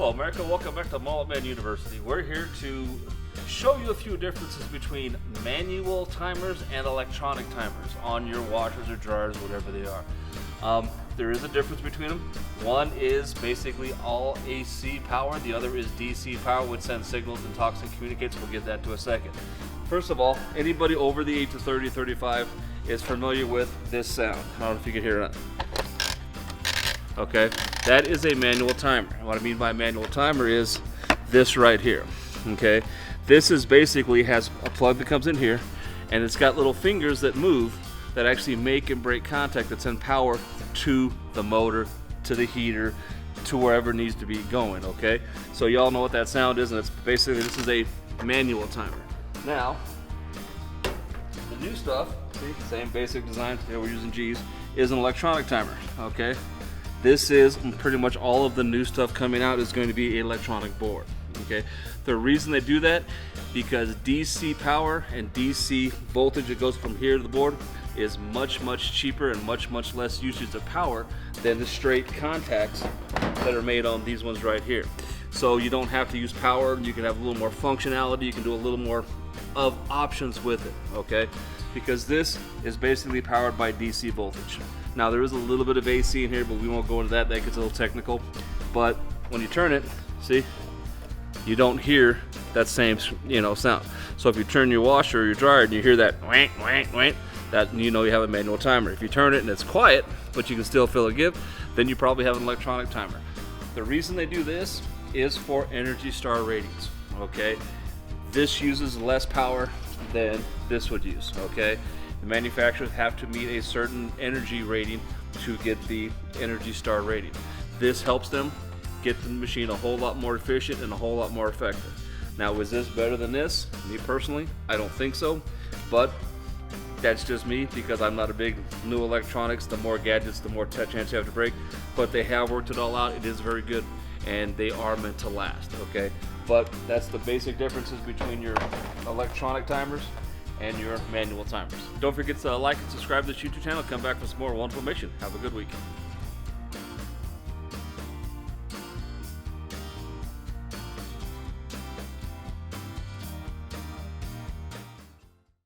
Hello America, welcome back to Mullet Man University. We're here to show you a few differences between manual timers and electronic timers on your washers or dryers, whatever they are. There is a difference between them. One is basically all AC power, the other is DC power, which sends signals and talks and communicates. We'll get that to a second. First of all, anybody over the age of 30, 35 is familiar with this sound. I don't know if you can hear it. Okay, that is a manual timer. What I mean by manual timer is this right here. Okay, this is basically has a plug that comes in here, and it's got little fingers that move that actually make and break contact that send power to the motor, to the heater, to wherever it needs to be going. Okay, so y'all know what that sound is, and it's basically, this is a manual timer. Now, the new stuff, see, same basic design, yeah, we're using G's, is an electronic timer. Okay, this is pretty much all of the new stuff coming out is going to be an electronic board. Okay, the reason they do that, because DC power and DC voltage that goes from here to the board is much cheaper and much less usage of power than the straight contacts that are made on these ones right here. So you don't have to use power, you can have a little more functionality, you can do a little more of options with it, okay? Because this is basically powered by DC voltage. Now there is a little bit of AC in here, but we won't go into that, that gets a little technical. But when you turn it, see, you don't hear that same, sound. So if you turn your washer or your dryer and you hear that wank, wank, wank, that you know you have a manual timer. If you turn it and it's quiet, but you can still feel it give, then you probably have an electronic timer. The reason they do this is for Energy Star ratings, okay? This uses less power than this would use, okay? The manufacturers have to meet a certain energy rating to get the Energy Star rating. This helps them get the machine a whole lot more efficient and a whole lot more effective. Now, is this better than this? Me personally, I don't think so, but that's just me because I'm not a big new electronics. The more gadgets, the more chance you have to break, but they have worked it all out. It is very good, and they are meant to last, okay? But that's the basic differences between your electronic timers and your manual timers. Don't forget to like and subscribe to this YouTube channel. Come back for some more information. Have a good week.